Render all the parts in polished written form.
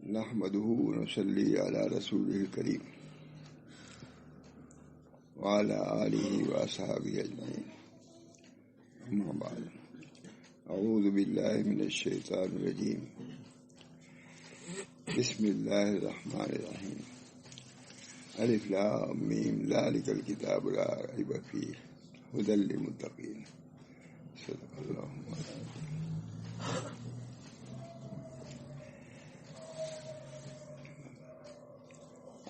نحمده ونصلي على رسوله الكريم وعلى آله وأصحابه أجمعين. أما بعد، أعوذ بالله من الشيطان الرجيم. بسم الله الرحمن الرحيم. ألف لام ميم ذلك الكتاب لا ريب فيه هدى للمتقين. صدق الله مولانا.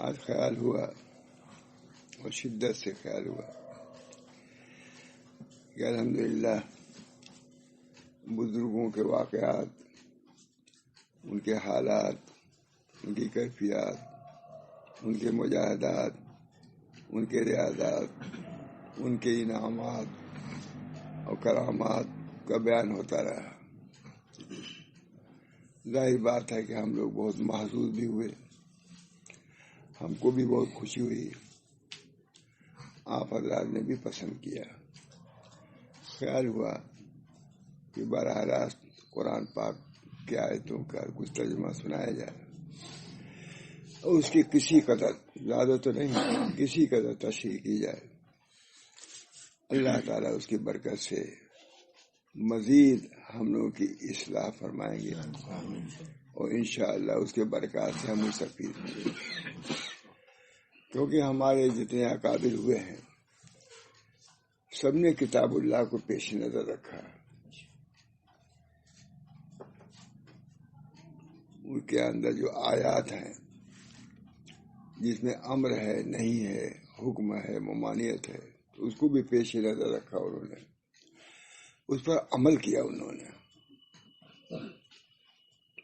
آج خیال ہوا اور شدت سے خیال ہوا کہ الحمدللہ بزرگوں کے واقعات، ان کے حالات، ان کی کیفیات، ان کے مجاہدات، ان کے ریاضات، ان کے انعامات اور کرامات کا بیان ہوتا رہا. ظاہر بات ہے کہ ہم لوگ بہت محظوظ بھی ہوئے، ہم کو بھی بہت خوشی ہوئی، آپ حضرات نے بھی پسند کیا. خیال ہوا کہ براہ راست قرآن پاک کی آیتوں کا کچھ ترجمہ سنایا جائے اور اس کی کسی قدر، زیادہ تو نہیں، کسی قدر تشریح کی جائے. اللہ تعالیٰ اس کی برکت سے مزید ہم لوگوں کی اصلاح فرمائیں گے اور انشاءاللہ اس کے برکات سے ہم مستفید ہوں گے. کیونکہ ہمارے جتنے اکابر ہوئے ہیں سب نے کتاب اللہ کو پیش نظر رکھا. ان کے اندر جو آیات ہیں جس میں امر ہے، نہیں ہے، حکم ہے، ممانعت ہے، تو اس کو بھی پیش نظر رکھا. انہوں نے اس پر عمل کیا. انہوں نے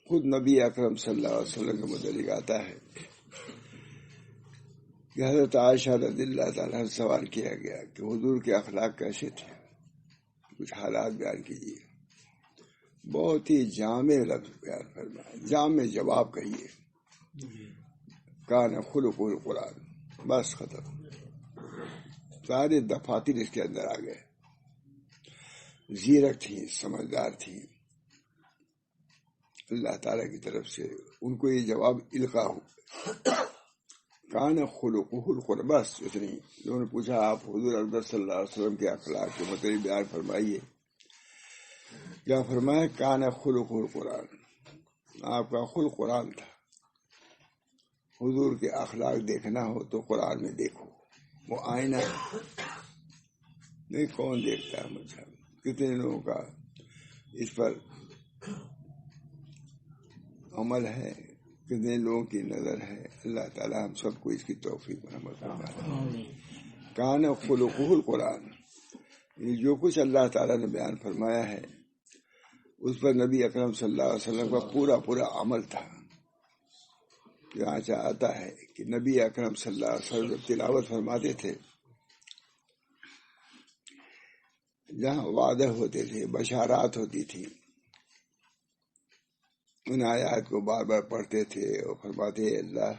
خود نبی اکرم صلی اللہ علیہ وسلم کے متعلق آتا ہے کہ حضرت عائشہ رضی اللہ تعالیٰ سے سوال کیا گیا کہ حضور کے اخلاق کیسے تھے، کچھ حالات بیان کیجیے. بہت ہی جامع لفظ بیان فرمایا، جامع جواب کہیے. کان خلق القرآن، بس ختم. سارے دفاتر اس کے اندر آ گئے. زیرک تھی، سمجھدار تھی. اللہ تعالیٰ کی طرف سے ان کو یہ جواب القا ہو، کان خلقہ القرآن. بس اتنی. لوگوں نے پوچھا آپ حضور اکبر صلی اللہ علیہ وسلم کے اخلاق کے متعلق بیان فرمائیے. کیا فرمایا؟ کان خلقہ القرآن. آپ کا خلق قرآن تھا. حضور کے اخلاق دیکھنا ہو تو قرآن میں دیکھو. وہ آئینہ ہے. نہیں کون دیکھتا ہے مجھے؟ کتنے لوگوں کا اس پر عمل ہے، کتنے لوگوں کی نظر ہے. اللہ تعالی ہم سب کو اس کی توفیق عمل فرمائے. کان خلقہ القرآن. جو کچھ اللہ تعالیٰ نے بیان فرمایا ہے اس پر نبی اکرم صلی اللہ علیہ وسلم کا پورا عمل تھا. یہاں چاہتا ہے کہ نبی اکرم صلی اللہ علیہ وسلم جب تلاوت فرماتے تھے، جہاں وعدے ہوتے تھے، بشارات ہوتی تھی، ان آیات کو بار بار پڑھتے تھے اور فرماتے اللہ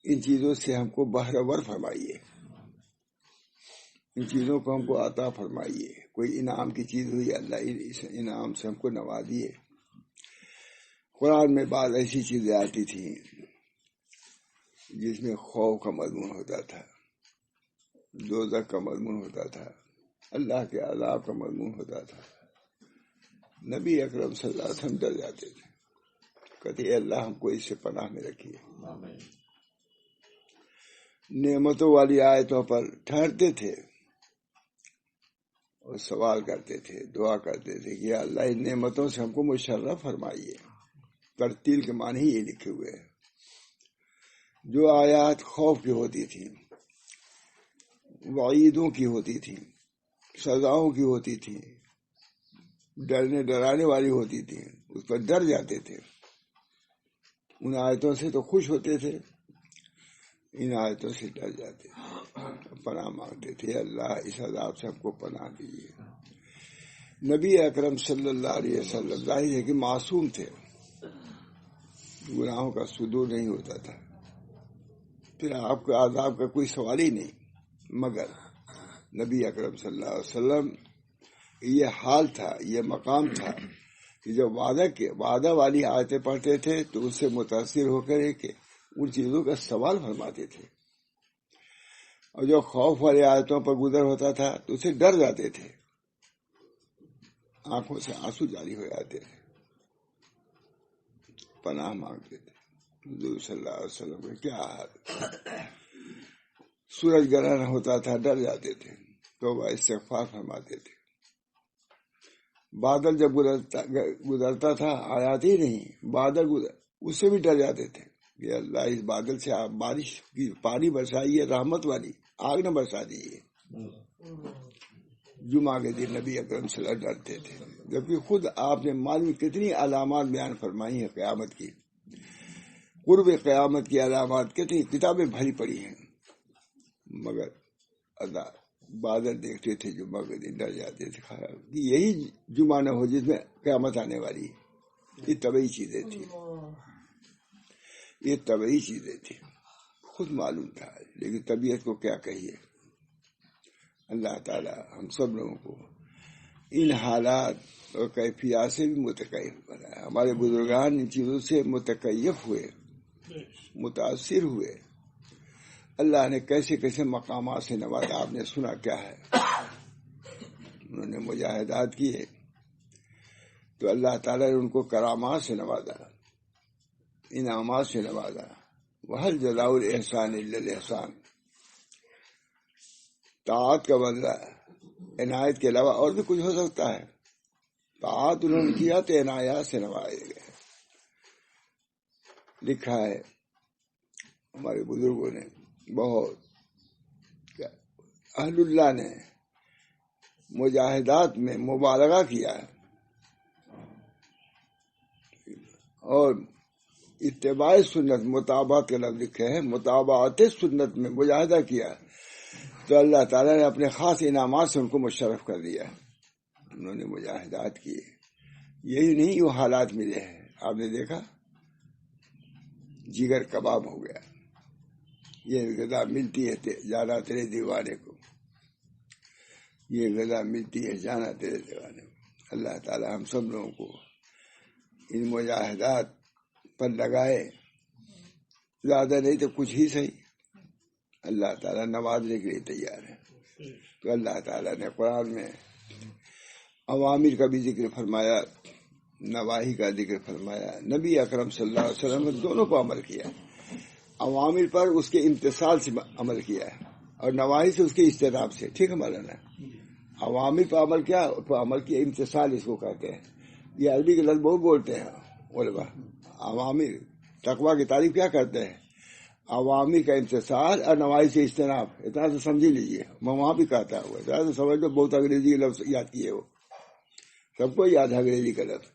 ان چیزوں سے ہم کو بہرور فرمائیے، ان چیزوں کو ہم کو عطا فرمائیے. کوئی انعام کی چیز ہوئی، اللہ اس انعام سے ہم کو نوازیے. قرآن میں بعض ایسی چیزیں آتی تھیں جس میں خوف کا مضمون ہوتا تھا، دوزخ کا مضمون ہوتا تھا، اللہ کے عذاب کا مضمون ہوتا تھا. نبی اکرم صلی اللہ علیہ وسلم ڈر جاتے تھے، کہتے اے اللہ ہم کو اس سے پناہ میں رکھیے. نعمتوں والی آیتوں پر ٹھہرتے تھے اور سوال کرتے تھے، دعا کرتے تھے کہ اللہ ان نعمتوں سے ہم کو مشرف فرمائیے. ترتیل کے معنی ہی یہ لکھے ہوئے ہیں. جو آیات خوف کی ہوتی تھی، وعیدوں کی ہوتی تھی، سزاؤں کی ہوتی تھی، ڈرانے والی ہوتی تھی، اس پر ڈر جاتے تھے. ان آیتوں سے تو خوش ہوتے تھے، ان آیتوں سے ڈر جاتے تھے، پناہ مانگتے تھے اللہ اس عذاب سے ہم کو پناہ دیجیے. نبی اکرم صلی اللہ علیہ وسلم ظاہر ہے کہ معصوم تھے، گناہوں کا صدور نہیں ہوتا تھا، پھر آپ کا عذاب کا کوئی سوال ہی نہیں. مگر نبی اکرم صلی اللہ علیہ وسلم یہ حال تھا، یہ مقام تھا کہ جب وعدہ والی آیتیں پڑھتے تھے تو اس سے متاثر ہو کر کہ ان چیزوں کا سوال فرماتے تھے، اور جو خوف والی آیتوں پر گزر ہوتا تھا تو اسے ڈر جاتے تھے، آنکھوں سے آنسو جاری ہو جاتے تھے، پناہ مانگتے تھے۔ حضور صلی اللہ علیہ وسلم کا کیا حال، سورج گرہن ہوتا تھا ڈر جاتے تھے، توبہ استغفار فرماتے تھے، بادل جب گزرتا تھا آیات ہی نہیں، بادل اس سے بھی ڈر جاتے تھے کہ اللہ اس بادل سے آپ بارش کی پانی برسائیے، رحمت والی، آگ نہ برسا دیجیے۔ جمعہ کے دن نبی اکرم صلی اللہ علیہ وسلم ڈرتے تھے، جبکہ خود آپ نے معلوم کتنی علامات بیان فرمائی ہیں قیامت کی، قرب قیامت کی علامات کتنی کتابیں بھری پڑی ہیں، مگر اللہ بادل دیکھتے تھے جمعہ کے دن ڈر جاتے تھے کہ یہی جمعہ نہ ہو جس میں قیامت آنے والی ہے۔ یہ طبعی چیزیں تھیں، یہ طبعی چیزیں تھیں، خود معلوم تھا، لیکن طبیعت کو کیا کہیے۔ اللہ تعالی ہم سب لوگوں کو ان حالات اور کیفیات سے بھی متکیف بنایا۔ ہمارے بزرگان ان چیزوں سے متکیف ہوئے، متاثر ہوئے، اللہ نے کیسے کیسے مقامات سے نوازا۔ آپ نے سنا کیا ہے، انہوں نے مجاہدات کیے تو اللہ تعالیٰ نے ان کو کرامات سے نوازا، انعامات سے نوازا۔ وَهَلْ جَزَاءُ الْإِحْسَانِ إِلَّا الْإِحْسَانُ، طاعت کا بدلہ عنایت کے علاوہ اور بھی کچھ ہو سکتا ہے۔ طاعت انہوں نے کیا تو عنایات سے نوازے گئے۔ لکھا ہے ہمارے بزرگوں نے، بہت اہل اللہ نے مجاہدات میں مبالغہ کیا اور اتباع سنت، مطابعت کا لفظ لکھے ہیں، مطابعت سنت میں مجاہدہ کیا تو اللہ تعالیٰ نے اپنے خاص انعامات سے ان کو مشرف کر دیا۔ انہوں نے مجاہدات کیے، یہی نہیں وہ حالات ملے ہیں۔ آپ نے دیکھا جگر کباب ہو گیا، یہ غذا ملتی ہے جانا تیرے دیوانے کو، یہ غذا ملتی ہے جانا تیرے دیوانے کو۔ اللہ تعالیٰ ہم سب لوگوں کو ان مجاہدات پر لگائے، زیادہ نہیں تو کچھ ہی صحیح، اللہ تعالیٰ نوازنے کے لیے تیار ہے۔ تو اللہ تعالیٰ نے قرآن میں اوامر کا بھی ذکر فرمایا، نواہی کا ذکر فرمایا۔ نبی اکرم صلی اللہ علیہ وسلم نے دونوں کو عمل کیا، اوامر پر اس کے امتثال سے عمل کیا ہے اور نواہی سے اس کے اجتناب سے۔ ٹھیک ہے مولانا، اوامر پر عمل کیا، تو عمل کی امتثال اس کو کہتے ہیں۔ یہ عربی کے لفظ بہت بولتے ہیں علماء، عوامر تقویٰ کی تعریف کیا کرتے ہیں، عوامر کا امتثال اور نواہی سے اجتناب۔ اتنا تو سمجھ لیجیے، میں وہاں بھی کہتا ہوں، اتنا تو سمجھ لو، بہت انگریزی لفظ یاد کیے وہ، سب کو یاد ہے انگریزی کا لفظ،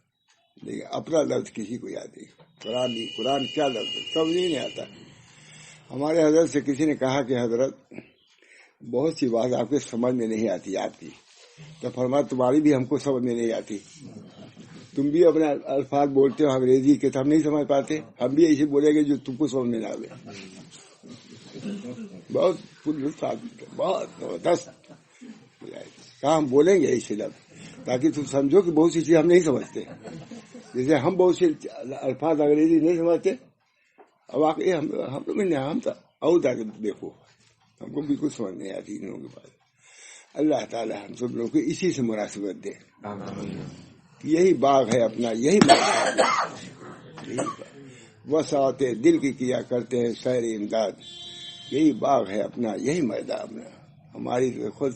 لیکن اپنا لفظ کسی کو یاد نہیں۔ قرآن کیا لفظ ہے سمجھ ہی نہیں آتا۔ ہمارے حضرت سے کسی نے کہا کہ حضرت بہت سی بات آپ کے سمجھ میں نہیں آتی آپ کی، تو فرمایا تمہاری بھی ہم کو سمجھ میں نہیں آتی، تم بھی اپنے الفاظ بولتے ہو انگریزی کے تو ہم نہیں سمجھ پاتے، ہم بھی ایسے بولیں گے جو تم کو سمجھ میں نہ آئے۔ بہت بہت زبردست کہا، ہم بولیں گے ایسے لفظ تاکہ تم سمجھو کہ بہت سی چیزیں ہم نہیں سمجھتے، جیسے ہم بہت سے الفاظ انگریزی نہیں سمجھتے، اور واقعی ہم لوگ ہم اور تاکہ دیکھو ہم کو بالکل سمجھ نہیں آتی ان لوگوں کے پاس۔ اللہ تعالی ہم سب لوگوں کو اسی سے مناسبت دے۔ یہی باغ ہے اپنا، یہی وسعت دل کی کیا کرتے ہیں سیر امداد، یہی باغ ہے اپنا، یہی میدان ہے ہماری خود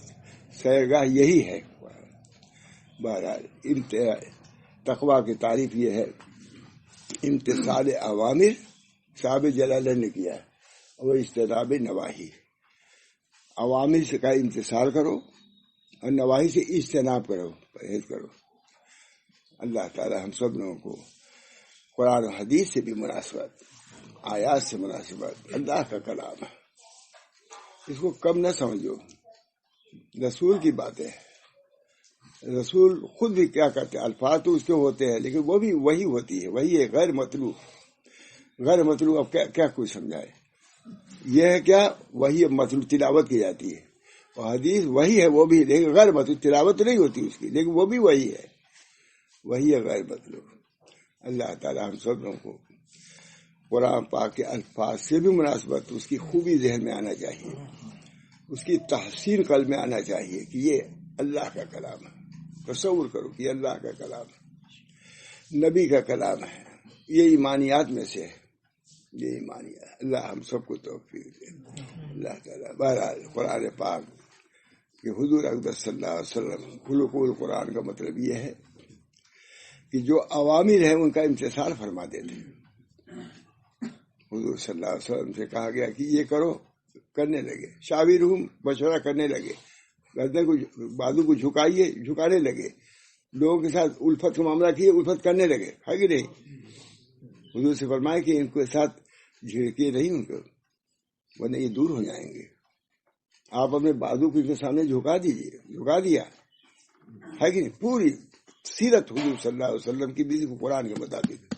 سیرگاہ، یہی ہے۔ بہرحال تقویٰ کی تعریف یہ ہے، امتثال اوامر صاحب جلالہ نے کیا اور اجتناب نواہی۔ عوامر سے کا امتثال کرو اور نواہی سے اجتناب کرو، پرہیز کرو۔ اللہ تعالی ہم سب لوگوں کو قرآن و حدیث سے بھی مناسبت، آیات سے مناسبت، اللہ کا کلام ہے، اس کو کم نہ سمجھو۔ رسول کی باتیں، رسول خود بھی کیا کرتے ہیں، الفاظ تو اس کے ہوتے ہیں لیکن وہ بھی وہی ہوتی ہے، وہی ہے، غیر مطلوب۔ غیر مطلوب اب کیا کوئی سمجھائے، یہ ہے کیا، وہی مطلوب تلاوت کی جاتی ہے، اور حدیث وہی ہے وہ بھی، لیکن غیر مطلوب تلاوت نہیں ہوتی اس کی، لیکن وہ بھی وہی ہے۔ وہی غیر مطلوب. اللہ تعالیٰ ہم سب لوگوں کو قرآن پاک کے الفاظ سے بھی مناسبت اس کی خوبی ذہن میں آنا چاہیے، اس کی تحسین قلب میں آنا چاہیے کہ یہ اللہ کا کلام ہے. تصور کرو کہ یہ اللہ کا کلام ہے، نبی کا کلام ہے. یہ ایمانیات میں سے ہے، یہ ایمانیات. اللہ ہم سب کو توفیق دے. اللہ تعالیٰ بہرحال قرآن پاک کہ حضور اکبر صلی اللہ علیہ وسلم خلق القرآن کا مطلب یہ ہے کہ جو عوامر ہیں ان کا امتثال فرما دیتے ہیں. حضور صلی اللہ علیہ وسلم سے کہا گیا کہ یہ کرو، کرنے لگے. شاورہم، مشورہ کرنے لگے. گردن کو بازو کو جھکانے لگے. لوگوں کے ساتھ الفت کا معاملہ کیے، الفت کرنے لگے. ہے کہ نہیں؟ حضور سے فرمائے کہ ان کے ساتھ جھڑکے نہیں ان کو، ورنہ یہ دور ہو جائیں گے. آپ اپنے بازو کو ان کے سامنے جھکا دیجیے. جھکا دیا. ہے کہ نہیں؟ پوری سیرت حضور صلی اللہ علیہ وسلم کی بھی قرآن کے مطابق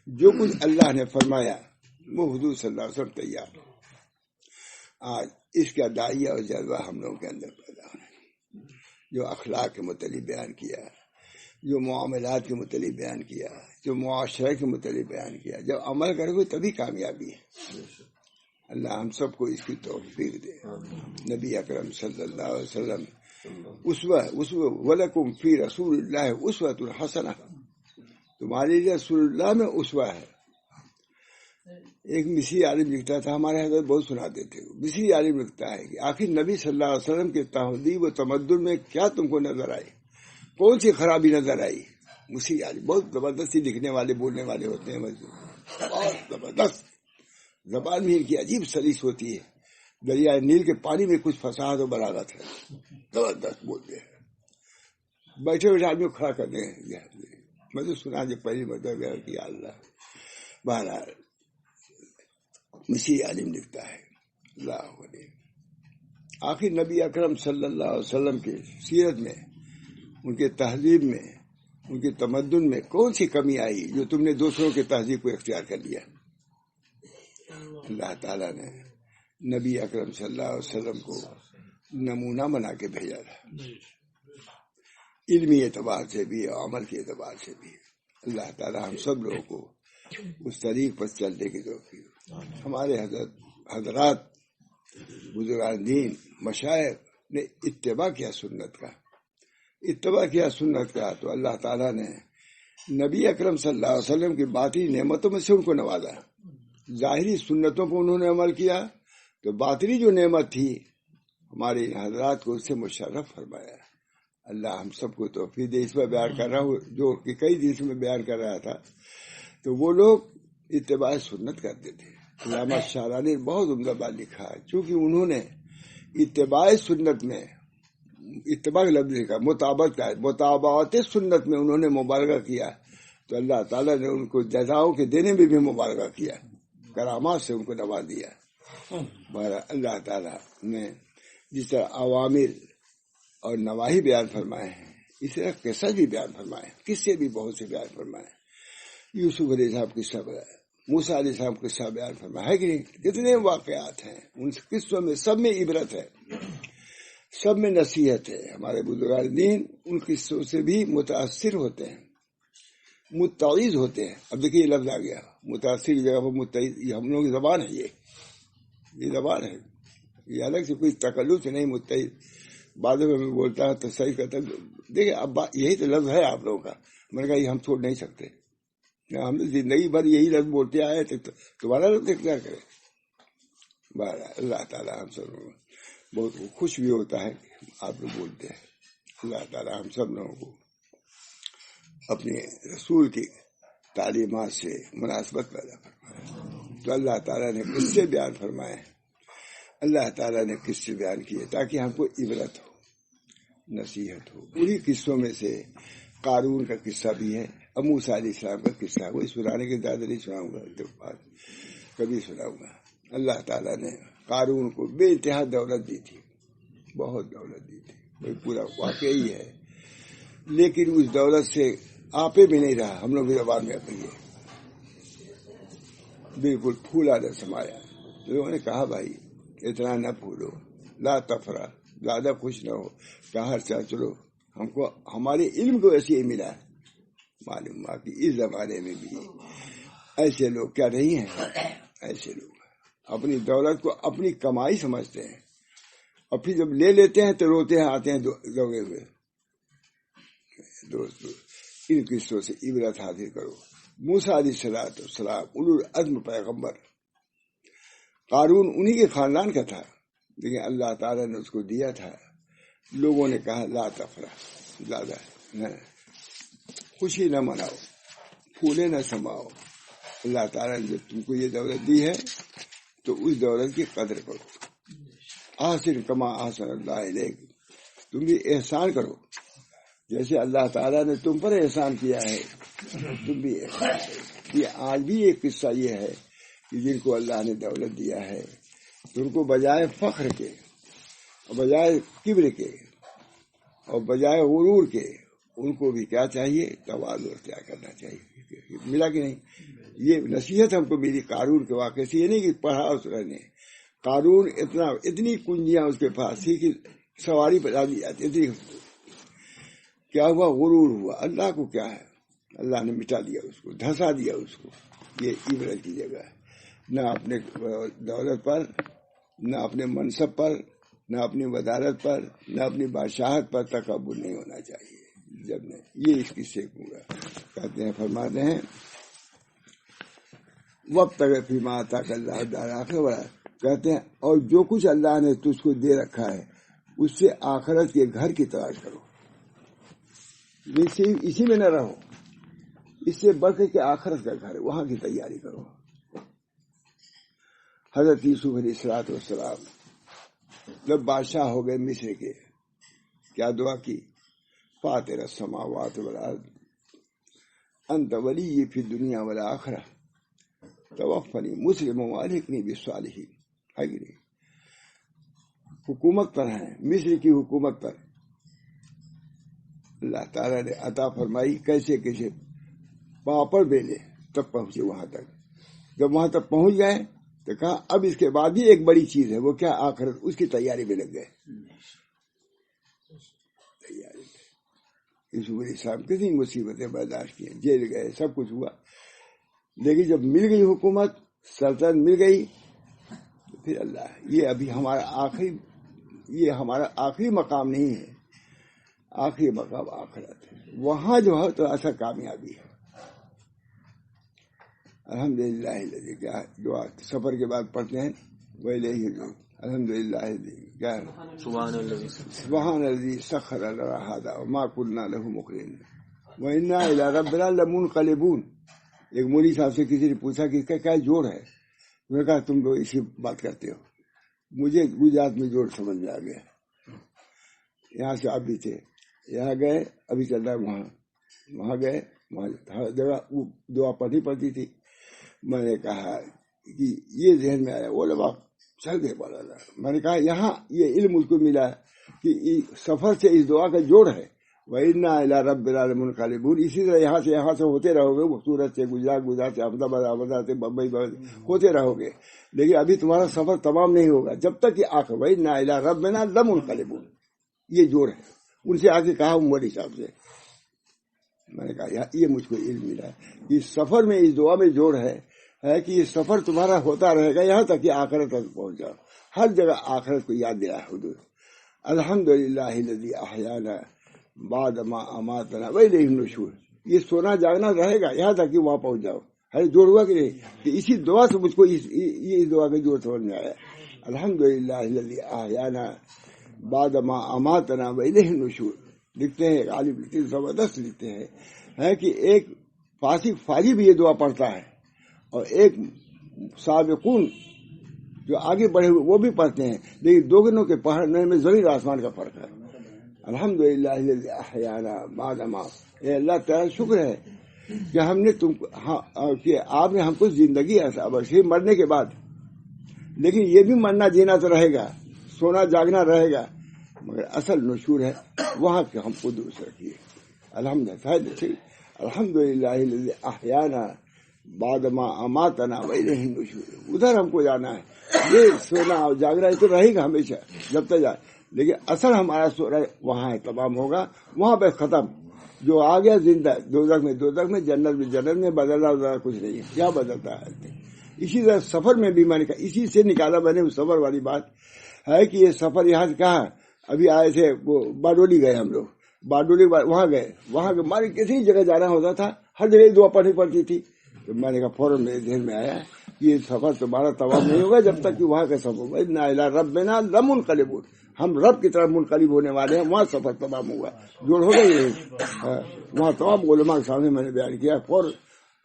جو کچھ اللہ نے فرمایا وہ حضور صلی اللہ علیہ وسلم تیار. آج اس کا داعیہ اور جذبہ ہم لوگوں کے اندر پیدا ہے. جو اخلاق کے متعلق بیان کیا، جو معاملات کے متعلق بیان کیا، جو معاشرے کے متعلق بیان کیا. جب عمل کرے گے تبھی کامیابی ہے. اللہ ہم سب کو اس کی توفیق دے. نبی اکرم صلی اللہ علیہ وسلم اسوہ وَلَكُمْ فِي رسول اللہ اسوۃ حسنہ، تمہارے لیے رسول اللہ میں اسوہ ہے. ایک مصری عالم لکھتا تھا، ہمارے حضرت بہت سناتے تھے. مصری عالم لکھتا ہے کہ آخر نبی صلی اللہ علیہ وسلم کے تہذیب و تمدن میں کیا تم کو نظر آئی؟ کون سی خرابی نظر آئی؟ مصری عالم بہت زبردستی لکھنے والے بولنے والے ہوتے ہیں، بہت زبردست. زبان بھی ان کی عجیب سلیس ہوتی ہے. دریائے نیل کے پانی میں کچھ فصاحت و بلاغت ہے. زبردست بولتے ہیں. بیٹھے بیٹھے آدمی کو کھڑا کر دیں. میں تو سنا جو پہلی مرتبہ کیا. اللہ بہرحال مصری عالم لکھتا ہے اللہ علیہ. آخر نبی اکرم صلی اللہ علیہ وسلم کی سیرت میں، ان کے تہذیب میں، ان کے تمدن میں کون سی کمی آئی جو تم نے دوسروں کے تہذیب کو اختیار کر لیا؟ اللہ تعالیٰ نے نبی اکرم صلی اللہ علیہ وسلم کو نمونہ بنا کے بھیجا تھا، علمی اعتبار سے بھی اور عمل کے اعتبار سے بھی. اللہ تعالیٰ ہم سب لوگوں کو اس طریق پر چلنے کی توفیق. ہمارے حضرات بزرگان دین مشائخ نے اتباع کیا سنت کا، تو اللہ تعالیٰ نے نبی اکرم صلی اللہ علیہ وسلم کی باطنی نعمتوں میں سے ان کو نوازا. ظاہری سنتوں پر انہوں نے عمل کیا تو باطنی جو نعمت تھی ہمارے حضرات کو اس سے مشرف فرمایا. اللہ ہم سب کو توفیق دے. اس میں بیان کر رہا ہوں جو کہ کئی دن سے میں بیان کر رہا تھا، تو وہ لوگ اتباع سنت کرتے تھے. علامہ شارانی نے بہت عمدہ بات لکھا ہے، چونکہ انہوں نے اتباع سنت میں اتباع لفظ لکھا، مطابقت سنت میں انہوں نے مبالغہ کیا، تو اللہ تعالیٰ نے ان کو جزاؤں کے دینے میں بھی مبالغہ کیا، کرامات سے ان کو نواز دیا. اللہ تعالیٰ نے جس طرح عوامر اور نواہی بیان فرمائے ہیں، اس طرح قصہ بھی بیان فرمائے، قصے بھی بہت سے بیان فرمائے. یوسف علیہ السلام قصہ بتایا، موسیٰ علیہ السلام قصہ بیان فرمایا ہے کہ نہیں؟ کتنے واقعات ہیں ان قصوں میں، سب میں عبرت ہے، سب میں نصیحت ہے. ہمارے بزرگان دین ان قصوں سے بھی متاثر ہوتے ہیں، متعظ ہوتے ہیں. اب دیکھیے یہ لفظ آ گیا متاثر کی جگہ پر متعظ. یہ ہم لوگوں کی زبان ہے، یہ زبان ہے، یہ الگ سے کوئی تکلف نہیں. متعظ بعد میں بولتا ہے تو صحیح کرتا. دیکھیں اب یہی تو لفظ ہے آپ لوگوں کا. میں نے کہا یہ ہم چھوڑ نہیں سکتے، ہم زندگی بھر یہی لفظ بولتے آئے تھے، تمہارا لفظ اختیار کرے. اللہ تعالیٰ ہم سب بہت خوش بھی ہوتا ہے آپ لوگ بولتے ہیں. اللہ تعالیٰ ہم سب لوگوں کو اپنے رسول کی تعلیمات سے مناسبت پیدا فرمائے. تو اللہ تعالیٰ نے قصے بیان فرمائے، اللہ تعالیٰ نے قصے بیان کیے تاکہ ہم کو عبرت ہو، نصیحت ہو. انہی قصوں میں سے قارون کا قصہ بھی ہے، موسیٰ علیہ السلام کا قصہ. وہی سنانے کے زیادہ نہیں سناؤں گا، کبھی سناؤں گا. اللہ تعالیٰ نے قارون کو بے انتہا دولت دی تھی، بہت دولت دی تھی، وہی پورا واقعی ہے. لیکن اس دولت سے آپے بھی نہیں رہا. ہم لوگ بھی زبان میں کہیے بالکل پھولا نہ سمایا. لوگوں نے کہا بھائی اتنا نہ پھولو، لا تفرح، زیادہ خوش نہ ہو. کہا چلو ہم کو ہمارے علم کو ایسے ہی ملا، معلوم ہوا کہ اس زمانے میں بھی ایسے لوگ کیا نہیں ہیں، ایسے لوگ اپنی دولت کو اپنی کمائی سمجھتے ہیں، اور پھر جب لے لیتے ہیں تو روتے ہیں، آتے ہیں دوگے ہوئے۔ دوستو ان قصوں سے عبرت حاصل کرو۔ موسیٰ علیہ السلام اولو العزم پیغمبر، قارون انہی کے خاندان کا تھا، لیکن اللہ تعالیٰ نے اس کو دیا تھا۔ لوگوں نے کہا لا تفرح، زیادہ خوشی نہ مناؤ، پھولے نہ سماؤ، اللہ تعالیٰ نے جب تم کو یہ دولت دی ہے تو اس دولت کی قدر کرو۔ احسن کما احسن اللہ علیک، تم بھی احسان کرو جیسے اللہ تعالیٰ نے تم پر احسان کیا ہے، تم بھی احسان کرو۔ یہ آج بھی ایک قصہ یہ ہے کہ جن کو اللہ نے دولت دیا ہے تو ان کو بجائے فخر کے اور بجائے کبر کے اور بجائے غرور کے ان کو بھی کیا چاہیے، تواضع اختیار کرنا چاہیے۔ ملا کہ نہیں؟ یہ نصیحت ہم کو میری قارون کے واقعے سے، یہ نہیں کہ پڑھا اس نے، قارون اتنی کنجیاں اس کے پاس تھی کہ سواری پہ ڈال دی جاتی، اتنی کیا ہوا، غرور ہوا۔ اللہ کو کیا ہے، اللہ نے مٹا دیا اس کو، دھسا دیا اس کو۔ یہ عبرت کی جگہ ہے، نہ اپنے دولت پر، نہ اپنے منصب پر، نہ اپنی وزارت پر، نہ اپنی بادشاہت پر تکبر نہیں ہونا چاہیے۔ جب نے یہ اس کی سیکھ ہوا، کہتے ہیں، فرماتے ہیں وقت فیما آتاک اللہ الدار الآخرہ، کہتے ہیں اور جو کچھ اللہ نے تجھ کو دے رکھا ہے اس سے آخرت کے گھر کی تلاش کرو، اسی میں نہ رہو، اس سے بڑھ کے آخرت کا گھر ہے، وہاں کی تیاری کرو۔ حضرت یوسف علیہ السلام جب بادشاہ ہو گئے مصر کے، کیا دعا کی، فاطر السماوات والارض انت ولی فی الدنیا والآخرہ توفنی مسلما والحقنی بالصالحین۔ ہے کہ نہیں؟ حکومت پر ہے، مصر کی حکومت پر اللہ تعالیٰ نے عطا فرمائی، کیسے کیسے پاپڑ بیلے تب پہنچے وہاں تک۔ جب وہاں تک پہنچ گئے تو کہا اب اس کے بعد بھی ایک بڑی چیز ہے، وہ کیا، آخرت، اس کی تیاری میں لگ گئے۔ تیاری میں یوسف علیہ السلام کتنی مصیبتیں برداشت کی، جیل گئے، سب کچھ ہوا، لیکن جب مل گئی حکومت، سلطنت مل گئی، تو پھر اللہ یہ ابھی ہمارا آخری مقام نہیں ہے، آخری مقام آخرت ہے، وہاں جو ہے تو ایسا کامیابی ہے۔ الحمدللہ کیا دعا سفر کے بعد پڑھتے ہیں، الحمدللہ کیا سبحان الذی سخر لنا ھذا وما كنا له مقرنین وإنا إلی ربنا لمنقلبون۔ ایک مولوی صاحب سے کسی نے پوچھا کہ اس کا کیا جوڑ ہے، میں نے کہا تم لوگ اسی بات کرتے ہو، مجھے گجرات میں جوڑ سمجھ میں آ گیا، یہاں سے آپ بھی تھے، یہاں گئے، ابھی چل رہا ہے وہاں گئے، وہاں ہر جگہ دعا پڑھنی پڑتی تھی۔ میں نے کہا کہ یہ ذہن میں آیا، وہ لوگ چل گئے بولا، میں نے کہا یہاں یہ علم مجھ کو ملا کہ سفر سے اس دعا کا جوڑ ہے، وَإِنَّا إِلَىٰ رَبِّنَا لَمُنْقَلِبُونَ۔ اسی طرح یہاں سے ہوتے رہو گے، سورت سے گجرات سے احمد آباد سے بمبئی ہوتے رہو گے، لیکن ابھی تمہارا سفر تمام نہیں ہوگا جب تک کہ آخر وَإِنَّا إِلَىٰ رَبِّنَا لَمُنْقَلِبُونَ، یہ جوڑ ہے۔ ان سے آگے کہا مولوی صاحب سے، میں نے کہا یہ مجھ کو علم ملا ہے، اس سفر میں، اس دعا میں جوڑ ہے کہ یہ سفر تمہارا ہوتا رہے گا یہاں تک کہ آخرت تک پہنچ جاؤ، ہر جگہ آخرت کو یاد دلا حضور۔ الحمدللہ الذی احیانا بعد ما اماتنا والیہ النشور، یہ سونا جاگنا رہے گا یہاں تک کہ وہاں پہنچ جاؤ۔ ہے جوڑ ہوا کہ نہیں؟ کہ اسی دعا سے مجھ کو اس دعا کا جوڑ سمجھ میں آیا، الحمدللہ الذی احیانا بعد ما اماتنا والیہ النشور۔ لکھتے ہیں غالب لکھتے ہیں، زبردست لکھتے ہیں کہ ایک فاسق فاجی بھی یہ دعا پڑھتا ہے اور ایک سابقون جو آگے بڑھے ہوئے وہ بھی پڑھتے ہیں، لیکن دونوں کے پڑھنے میں زمین آسمان کا فرق ہے۔ الحمدللہ الذی احیانا بعد ما، اے اللہ تعالیٰ شکر ہے کہ ہم نے کہ آپ نے ہم کو زندگی عطا بخشی مرنے کے بعد، لیکن یہ بھی مرنا جینا تو رہے گا، سونا جاگنا رہے گا، مگر اصل نشور ہے وہاں کے ہم کو درست رکھیے۔ الحمدللہ الذی احیانا بعد ما اماتنا والیہ النشور، ادھر ہم کو جانا ہے، یہ سونا اور جاگنا یہ تو رہے گا ہمیشہ جب تک جائے، لیکن اصل ہمارا سونا وہاں ہے، تمام ہوگا وہاں پہ ختم۔ جو آ گیا زندہ دوزخ میں جنت میں بدلنا کچھ نہیں ہے. کیا بدلتا ہے؟ اسی طرح سفر میں بھی میں نے کہا، اسی سے نکالا میں نے سفر والی بات ہے کہ یہ سفر یہاں سے کہاں ابھی آئے تھے، وہ باڈولی گئے ہم لوگ، باڈولی وہاں گئے، ہمارے کسی جگہ جانا ہوتا تھا ہر جگہ دعا پڑھنی پڑتی تھی. تو میں نے کہا فوراً میرے ذہن میں آیا کہ یہ سفر تمہارا تمام نہیں ہوگا جب تک کہ وہاں کا سفر ہوگا. انا الی ربنا لمنقلبون، ہم رب کی طرف منقلب ہونے والے ہیں. وہاں سفر تمام ہوگا، جوڑ ہو گئی. وہاں تمام علماء کے سامنے میں نے بیان کیا. فوراً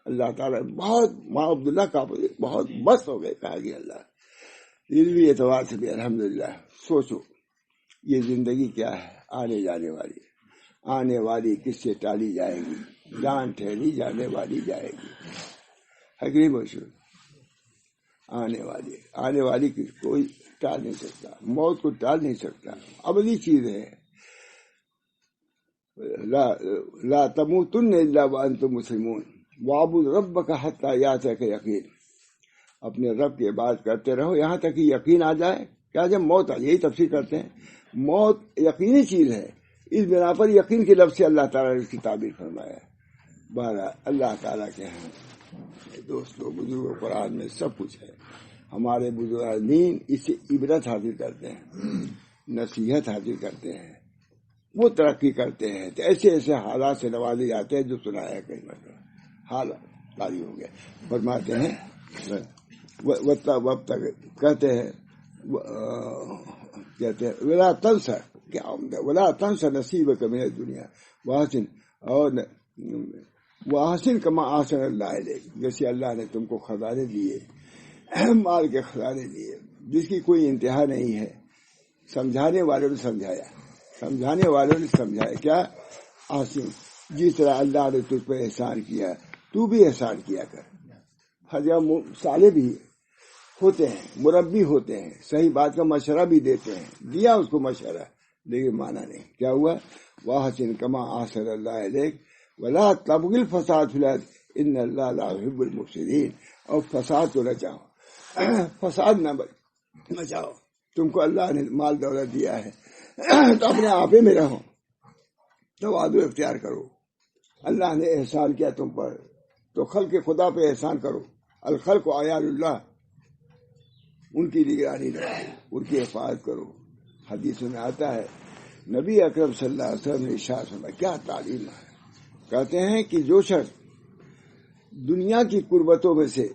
اللہ تعالیٰ بہت ماں عبداللہ کا بہت مست ہو گئے. کہا کہ اللہ علمی اعتبار سے بھی الحمدللہ. سوچو یہ زندگی کیا ہے، آنے جانے والی، آنے والی کس سے ٹالی جائے گی؟ جان ٹھہری جانے والی جائے گی. حقیقی مشہور آنے والی کی کوئی ٹال نہیں سکتا، موت کو ٹال نہیں سکتا. ابدی چیز ہے. لا تموتن الا وانتم مسلمون واعبد ربک حتی یاتیک یقین. اپنے رب کی عبادت کرتے رہو یہاں تک کہ یقین آ جائے. کیا جب موت آ جائے، یہی تفسیر کرتے ہیں. موت یقینی چیز ہے، اس بنا پر یقین کے لفظ سے اللہ تعالیٰ نے اس کی تعبیر فرمایا ہے. بہرحال اللہ تعالیٰ کے ہیں دوستوں، بزرگوں، قرآن میں سب کچھ ہے. ہمارے بزرگان اس سے عبرت حاصل کرتے ہیں، نصیحت حاصل کرتے ہیں، وہ ترقی کرتے ہیں. تو ایسے ایسے حالات سے نوازے جاتے ہیں جو سنایا ہے کئی مرتبہ. حال تاری ہو گیا. فرماتے ہیں وقت کہتے ہیں ولا تنسا، کیا عمدہ، ولا تنسا نصیبک من الدنیا واحسن، اور واحسن کما احسن اللہ الیک. جیسے اللہ نے تم کو خزانے دیے، مال کے خزانے دیے جس کی کوئی انتہا نہیں ہے. سمجھانے والوں نے سمجھایا، سمجھانے والوں نے سمجھایا. کیا احسن، جس طرح اللہ نے تجھ پہ احسان کیا تو بھی احسان کیا کر. حضرت صالح بھی ہوتے ہیں، مربی ہوتے ہیں، صحیح بات کا مشورہ بھی دیتے ہیں. دیا اس کو مشورہ، لیکن مانا نہیں. کیا ہوا؟ واحسن کما احسن اللہ الیک ولا تبغ الفساد فی الارض ان اللہ لا یحب المفسدین. اور فساد کو نہ چاہو، فساد نہ بچاؤ. تم کو اللہ نے مال دولت دیا ہے تو اپنے آپے میں رہو، تواضع اختیار کرو. اللہ نے احسان کیا تم پر تو خلق خدا پہ احسان کرو. الخلق عیال اللہ، ان کی نگرانی رکھو، ان کی حفاظت کرو. حدیث میں آتا ہے نبی اکرم صلی اللہ علیہ وسلم نے ارشاد فرمایا، کیا تعلیم ہے. کہتے ہیں کہ جو شخص دنیا کی قربتوں میں سے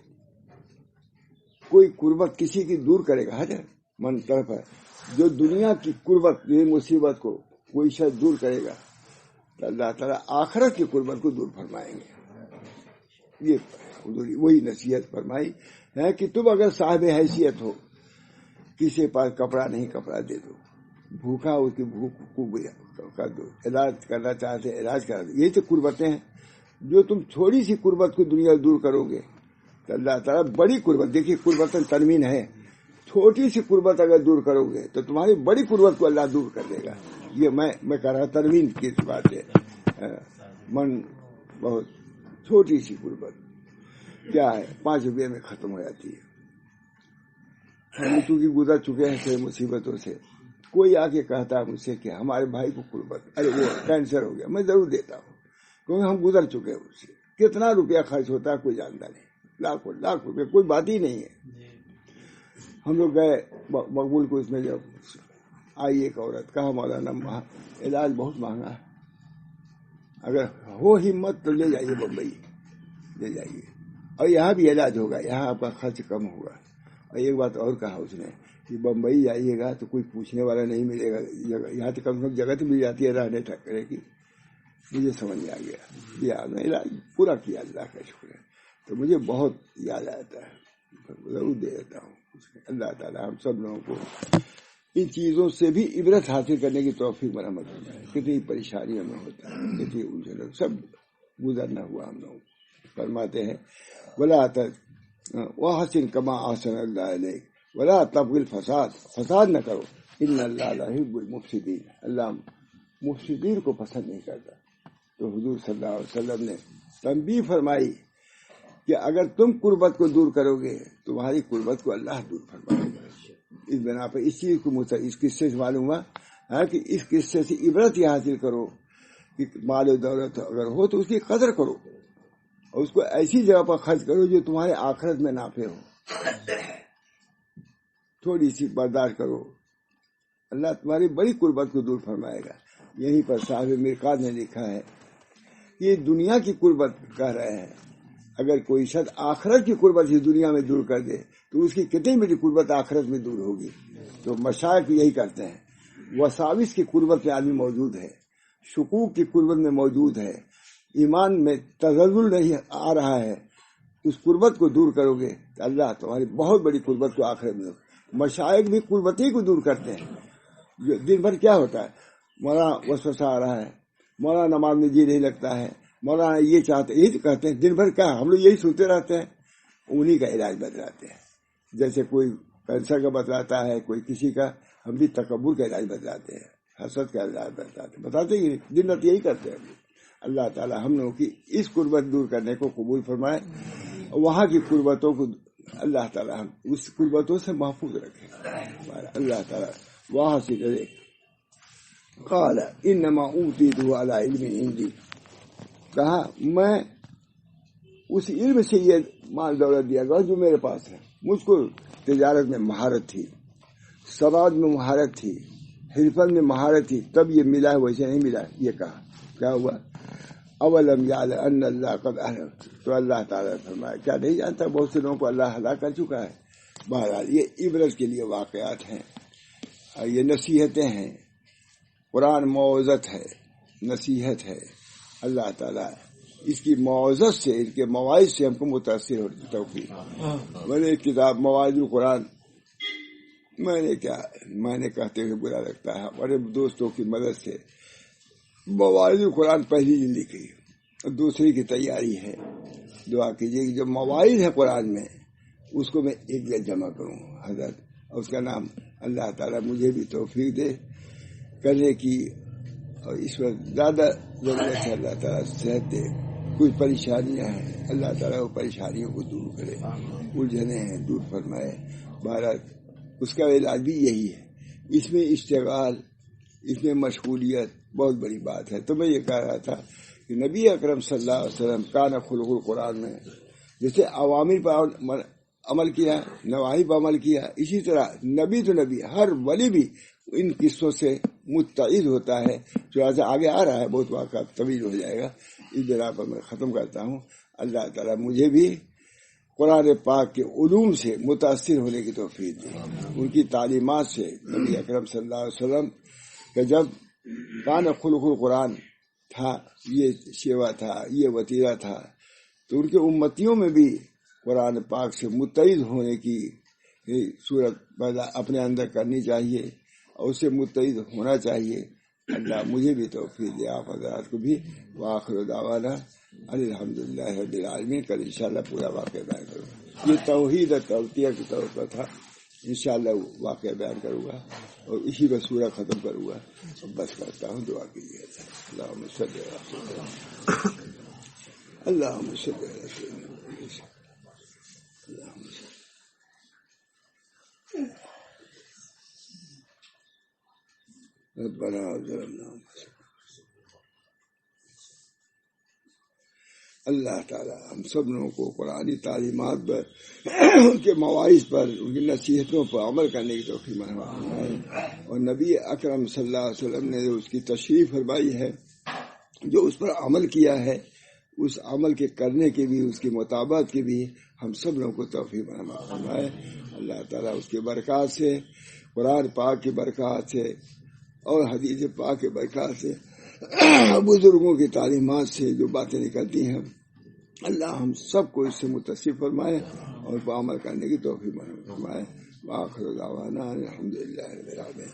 کوئی قربت کسی کی دور کرے گا، حضرت من طرف ہے، جو دنیا کی قربت، یہ مصیبت کو کوئی شخص دور کرے گا تو اللہ تعالیٰ آخرت کی قربت کو دور فرمائیں گے. یہ وہی نصیحت فرمائی ہے کہ تم اگر صاحب حیثیت ہو، کسی پاس کپڑا نہیں، کپڑا دے دو. بھوکا اس کی بھوک کو کر دو. علاج کرنا چاہتے علاج کرا دو. یہی تو قربتیں ہیں. جو تم تھوڑی سی قربت کو دنیا دور کرو گے تو اللہ تعالیٰ بڑی قربت، دیکھیے قربت تنوین ہے، چھوٹی سی قربت اگر دور کرو گے تو تمہاری بڑی قربت کو اللہ دور کر دے گا. یہ میں کہہ رہا تنوین کی بات ہے. من بہت چھوٹی سی قربت کیا ہے، 5 روپے میں ختم ہو جاتی ہے. ہم چونکہ گزر چکے ہیں سے مصیبتوں سے. کوئی آ کے کہتا ہے مجھ سے کہ ہمارے بھائی کو قربت، ارے وہ کینسر ہو گیا، میں ضرور دیتا ہوں کیونکہ ہم گزر چکے ہیں اس سے. کتنا روپیہ خرچ ہوتا ہے کوئی جانتا نہیں، لاکھ روپے کوئی بات ہی نہیں ہے. ہم لوگ گئے مقبول کو، اس میں جب آئی ایک عورت، کہا مولانا علاج بہت مہنگا ہے، اگر ہو ہمت تو لے جائیے بمبئی، لے جائیے اور یہاں بھی علاج ہوگا، یہاں آپ کا خرچ کم ہوگا. اور ایک بات اور کہا اس نے کہ بمبئی جائیے گا تو کوئی پوچھنے والا نہیں ملے گا، یہاں تو کم سے کم جگہ تو مل جاتی ہے رہنے ٹھکرے کی. مجھے سمجھ میں آ گیا، میں علاج پورا کیا، اللہ کا شکر ہے. تو مجھے بہت یاد آتا ہے، ضرور دے دیتا ہوں. اللہ تعالیٰ ہم سب لوگوں کو ان چیزوں سے بھی عبرت حاصل کرنے کی توفیق مرحمت ہوتا ہے. کتنی پریشانیوں میں ہوتا ہے، کتنی الجھن، سب گزرنا ہوا ہم لوگ. فرماتے ہیں ولا واحسن کما احسن اللہ علیک ولا تبغ الفساد، فساد نہ کرو. ان اللہ لا یحب المفسدین، اللہ مفسدین کو پسند نہیں کرتا. تو حضور صلی اللہ علیہ وسلم نے تنبیہ فرمائی کہ اگر تم قربت کو دور کرو گے تمہاری قربت کو اللہ دور فرمائے گا. اس بنا پر اس چیز کو اس قصے سے معلوم ہوا کہ اس قصے سے عبرت یہ حاصل کرو کہ مال و دولت اگر ہو تو اس کی قدر کرو اور اس کو ایسی جگہ پر خرچ کرو جو تمہارے آخرت میں نافع ہو. تھوڑی سی برداشت کرو، اللہ تمہاری بڑی قربت کو دور فرمائے گا. یہیں پر صاحب مرقات نے لکھا ہے، یہ دنیا کی قربت کہہ رہے ہیں. اگر کوئی شخص آخرت کی قربت ہی دنیا میں دور کر دے تو اس کی کتنی بڑی قربت آخرت میں دور ہوگی. تو مشائخ یہی کرتے ہیں. وساوس کی قربت میں آدمی موجود ہے، شکوک کی قربت میں موجود ہے، ایمان میں تزلزل نہیں آ رہا ہے، اس قربت کو دور کرو گے تو اللہ تمہاری بہت بڑی قربت کو آخرت میں. مشائخ بھی قربتی کو دور کرتے ہیں. دن بھر کیا ہوتا ہے، مولانا وسوسہ آ رہا ہے، مولانا نماز میں جی نہیں لگتا ہے، مولانا یہ چاہتے، یہی تو کہتے ہیں. دن بھر کیا ہم لوگ یہی سنتے رہتے ہیں. انہی کا علاج بتلاتے ہیں. جیسے کوئی کینسر کا بتلاتا ہے، کوئی کسی کا، ہم بھی تکبر کا علاج بتلاتے ہیں، حسد کا علاج بتاتے ہی دن رات یہی کرتے ہیں. اللہ تعالی ہم لوگوں کی اس قربت دور کرنے کو قبول فرمائے، وہاں کی قربتوں کو اللہ تعالی ہم اس قربتوں سے محفوظ رکھے. اللہ تعالی وہاں سے کرے. قال انما اوتیتہ علی علم عندی، کہا میں اس علم سے یہ مال دولت دیا گیا جو میرے پاس ہے. مجھ کو تجارت میں مہارت تھی، سماج میں مہارت تھی، حرفت میں مہارت تھی، تب یہ ملا ہے، ویسے نہیں ملا. یہ کہا کیا ہوا، اولم یعلم ان اللہ قد اہلک، تو اللہ تعالیٰ نے فرمایا کیا نہیں جانتا بہت سے لوگوں کو اللہ ہلاک کر چکا ہے. بہرحال یہ عبرت کے لیے واقعات ہیں، یہ نصیحتیں ہیں. قرآن موعظت ہے، نصیحت ہے. اللہ تعالیٰ اس کی موعظت سے، ان کے مواعظ سے ہم کو متاثر ہوتی توفیق. میں نے ایک کتاب مواعظ القرآن، میں نے کہتے ہوئے برا لگتا ہے، ہمارے دوستوں کی مدد سے مواعظ القرآن پہلی جلد لکھی، دوسری کی تیاری ہے. دعا کیجیے کہ جو مواعظ ہے قرآن میں اس کو میں ایک جگہ جمع کروں حضرت، اور اس کا نام اللہ تعالیٰ مجھے بھی توفیق دے کرنے کی. اور اس وقت زیادہ ضرورت ہے اللہ تعالیٰ صحت دے. کچھ پریشانیاں ہیں، اللہ تعالیٰ وہ پریشانیوں کو دور کرے، الجھنیں ہیں دور فرمائے. بھارت اس کا علاج بھی یہی ہے. اس میں اشتغال، اس میں مشغولیت بہت بڑی بات ہے. تو میں یہ کہہ رہا تھا کہ نبی اکرم صلی اللہ علیہ وسلم کان خلق القرآن میں جیسے عوامر پر عمل کیا، نواہی پر عمل کیا، اسی طرح نبی تو نبی، ہر ولی بھی ان قصوں سے متعید ہوتا ہے. جو آگے آ رہا ہے، بہت واقعہ طویل ہو جائے گا. اس بنا پر میں ختم کرتا ہوں. اللہ تعالیٰ مجھے بھی قرآن پاک کے علوم سے متاثر ہونے کی توفیق دی، ان کی تعلیمات سے. نبی اکرم صلی اللہ علیہ وسلم کہ جب کان خلق القرآن تھا، یہ شیوا تھا، یہ وتیرہ تھا، تو ان کے امتیوں میں بھی قرآن پاک سے متعید ہونے کی صورت پیدا اپنے اندر کرنی چاہیے اور اس سے متعید ہونا چاہیے. اللہ مجھے بھی توفیق دے، آپ حضرات کو بھی. وآخر دعوانا الحمدللہ رب العالمین. کل انشاءاللہ پورا واقعہ بیان کروں گا. یہ توحید اور توقیہ کی طور پر تھا، انشاءاللہ واقعہ بیان کروں گا اور اسی پر سورہ ختم کروں گا. بس کرتا ہوں، دعا کیجیے. اللہم صلی اللہم صلی ربنا ظلمنا. اللہ تعالیٰ ہم سب لوگوں کو قرآنی تعلیمات پر، ان کے مواعظ پر، ان کی نصیحتوں پر عمل کرنے کی توفیق فرمائے. اور نبی اکرم صلی اللہ علیہ وسلم نے جو اس کی تشریح فرمائی ہے، جو اس پر عمل کیا ہے، اس عمل کے کرنے کے بھی، اس کی مطابقت کے بھی ہم سب لوگوں کو توفیق فرمائے. اللہ تعالیٰ اس کے برکات سے، قرآن پاک کی برکات سے اور حدیث پاک کے برکات سے، بزرگوں کی تعلیمات سے جو باتیں نکلتی ہیں، اللہ ہم سب کو اس سے متصف فرمائے اور پر عمل کرنے کی توفیق فرمائے. وآخر دعوانا الحمدللہ رب العالمین.